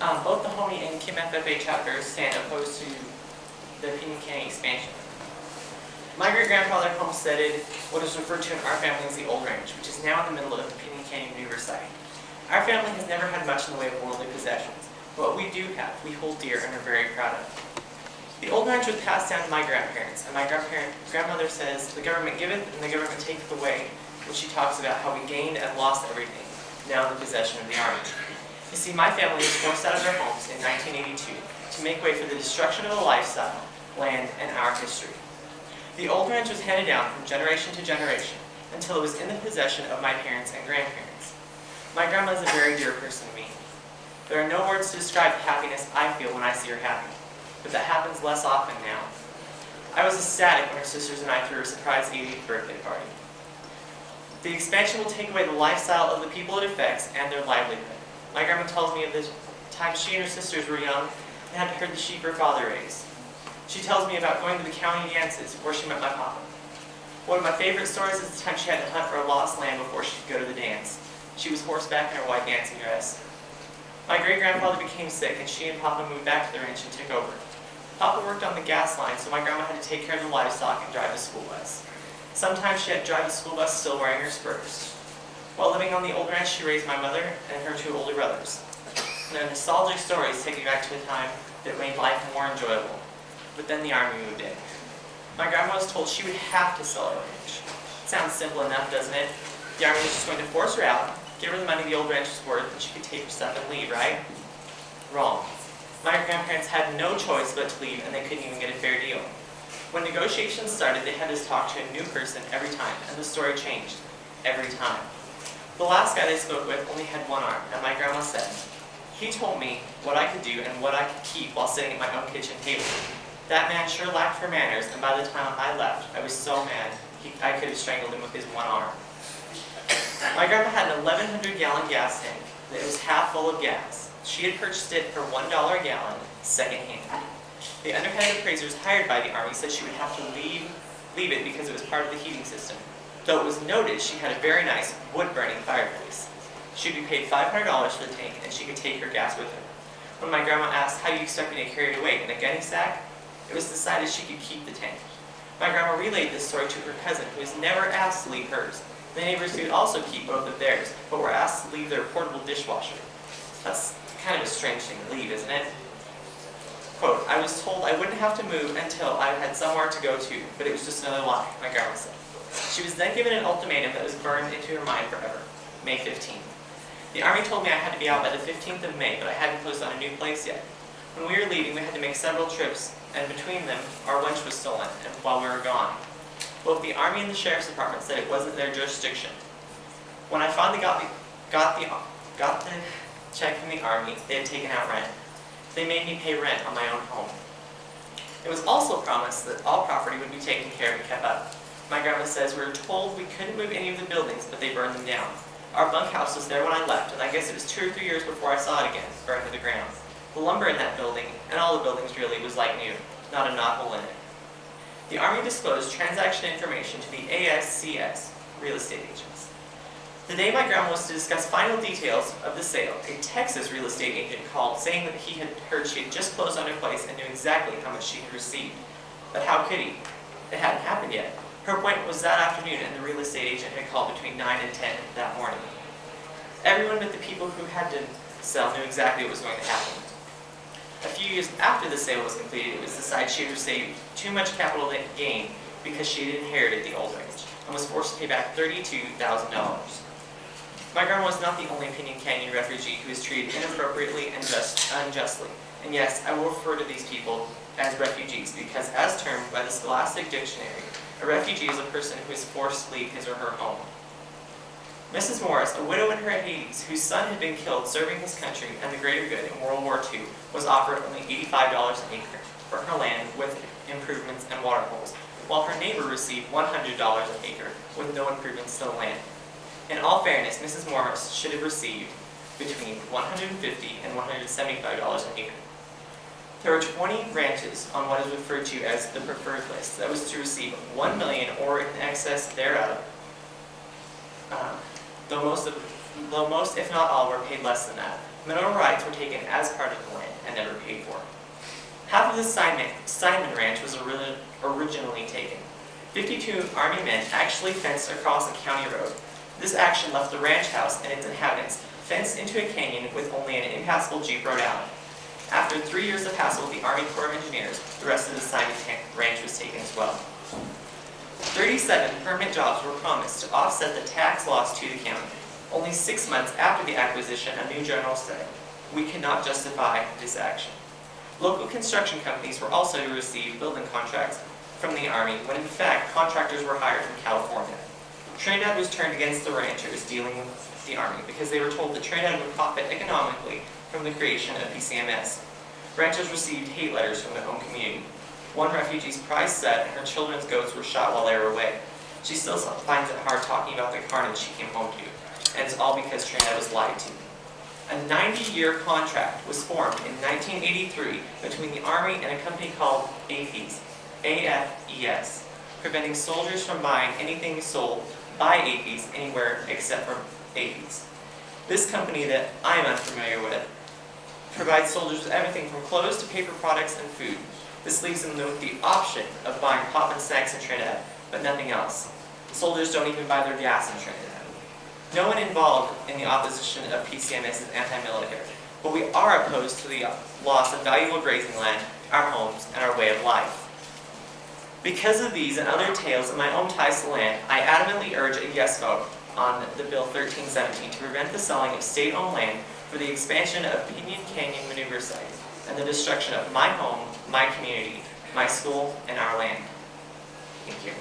Both the Homie and Kim FFA chapters stand opposed to the Pinion Canyon expansion. My great-grandfather homesteaded what is referred to in our family as the Old Ranch, which is now in the middle of the Pinion Canyon River site. Our family has never had much in the way of worldly possessions, but what we do have, we hold dear and are very proud of. The Old Ranch was passed down to my grandparents, and my grandmother says, "The government giveth and the government taketh away," when she talks about how we gained and lost everything, now in the possession of the Army. You see, my family was forced out of their homes in 1982 to make way for the destruction of a lifestyle, land, and our history. The Old Ranch was handed down from generation to generation until it was in the possession of my parents and grandparents. My grandma is a very dear person to me. There are no words to describe the happiness I feel when I see her happy, but that happens less often now. I was ecstatic when her sisters and I threw a surprise 80th birthday party. The expansion will take away the lifestyle of the people it affects and their livelihood. My grandma tells me of the time she and her sisters were young and had to herd the sheep her father raised. She tells me about going to the county dances where she met my papa. One of my favorite stories is the time she had to hunt for a lost lamb before she could go to the dance. She was horseback in her white dancing dress. My great-grandfather became sick and she and Papa moved back to the ranch and took over. Papa worked on the gas line, so my grandma had to take care of the livestock and drive the school bus. Sometimes she had to drive the school bus still wearing her spurs. While living on the Old Ranch, she raised my mother and her two older brothers. Their nostalgic stories take me back to a time that made life more enjoyable. But then the Army moved in. My grandma was told she would have to sell her ranch. It sounds simple enough, doesn't it? The Army was just going to force her out, give her the money the Old Ranch was worth, and she could take her stuff and leave, right? Wrong. My grandparents had no choice but to leave, and they couldn't even get a fair deal. When negotiations started, they had to talk to a new person every time, and the story changed. Every time. The last guy they spoke with only had one arm, and my grandma said, "He told me what I could do and what I could keep while sitting at my own kitchen table. That man sure lacked for manners, and by the time I left, I was so mad I could have strangled him with his one arm." My grandma had an 1,100-gallon gas tank that was half full of gas. She had purchased it for $1 a gallon, secondhand. The underhanded appraisers hired by the Army said she would have to leave it because it was part of the heating system, though it was noted she had a very nice wood-burning fireplace. She would be paid $500 for the tank, and she could take her gas with her. When my grandma asked, "How do you expect me to carry it away, in a gunny sack?" it was decided she could keep the tank. My grandma relayed this story to her cousin, who was never asked to leave hers. The neighbors could also keep both of theirs, but were asked to leave their portable dishwasher. That's kind of a strange thing to leave, isn't it? Quote, "I was told I wouldn't have to move until I had somewhere to go to, but it was just another lie," my grandma said. She was then given an ultimatum that was burned into her mind forever, May 15th. The Army told me I had to be out by the 15th of May, but I hadn't closed on a new place yet. When we were leaving, we had to make several trips, and between them, our lunch was stolen, and while we were gone. Both the Army and the Sheriff's Department said it wasn't their jurisdiction. When I finally got the check from the Army, they had taken out rent. They made me pay rent on my own home. It was also promised that all property would be taken care of and kept up. My grandma says we were told we couldn't move any of the buildings, but they burned them down. Our bunkhouse was there when I left, and I guess it was 2 or 3 years before I saw it again, burned to the ground. The lumber in that building, and all the buildings really, was like new, not a knot hole in it. The Army disclosed transaction information to the ASCS, real estate agents. The day my grandma was to discuss final details of the sale, a Texas real estate agent called saying that he had heard she had just closed on her place and knew exactly how much she had received. But how could he? It hadn't happened yet. Her appointment was that afternoon, and the real estate agent had called between 9 and 10 that morning. Everyone but the people who had to sell knew exactly what was going to happen. A few years after the sale was completed, it was decided she had received too much capital gain because she had inherited the Old Ranch and was forced to pay back $32,000. My grandma was not the only Pinion Canyon refugee who was treated inappropriately and unjustly. And yes, I will refer to these people as refugees because, as termed by the Scholastic Dictionary, a refugee is a person who is forced to leave his or her home. Mrs. Morris, a widow in her 80s, whose son had been killed serving his country and the greater good in World War II, was offered only $85 an acre for her land with improvements and water holes, while her neighbor received $100 an acre with no improvements to the land. In all fairness, Mrs. Morris should have received between $150 and $175 an acre. There were 20 ranches on what is referred to as the preferred list that was to receive $1 million or in excess thereof though most, if not all, were paid less than that. Mineral rights were taken as part of the land and never paid for. Half of the Steinman Ranch was originally taken. 52 Army men actually fenced across a county road. This action left the ranch house and its inhabitants fenced into a canyon with only an impassable jeep road out. After 3 years of hassle with the Army Corps of Engineers, the rest of the Steinman Ranch was taken as well. 37 permanent jobs were promised to offset the tax loss to the county. Only 6 months after the acquisition, a new general said, "We cannot justify this action." Local construction companies were also to receive building contracts from the Army, when in fact contractors were hired from California. Trinidad was turned against the ranchers dealing with the Army because they were told that Trinidad would profit economically from the creation of PCMS. Ranchers received hate letters from their own community. One refugee's prize set and her children's goats were shot while they were away. She still finds it hard talking about the carnage she came home to, and it's all because Trinidad was lied to. A 90-year contract was formed in 1983 between the Army and a company called AFES, AFES, preventing soldiers from buying anything sold by AFES anywhere except from AFES. This company that I am unfamiliar with provides soldiers with everything from clothes to paper products and food. This leaves them with the option of buying pop and snacks in Trinidad, but nothing else. Soldiers don't even buy their gas in Trinidad. No one involved in the opposition of PCMS is anti-military, but we are opposed to the loss of valuable grazing land, our homes, and our way of life. Because of these and other tales and my own ties to land, I adamantly urge a yes vote on the Bill 1317 to prevent the selling of state-owned land for the expansion of Pinyon Canyon Maneuver Site and the destruction of my home, my community, my school, and our land. Thank you.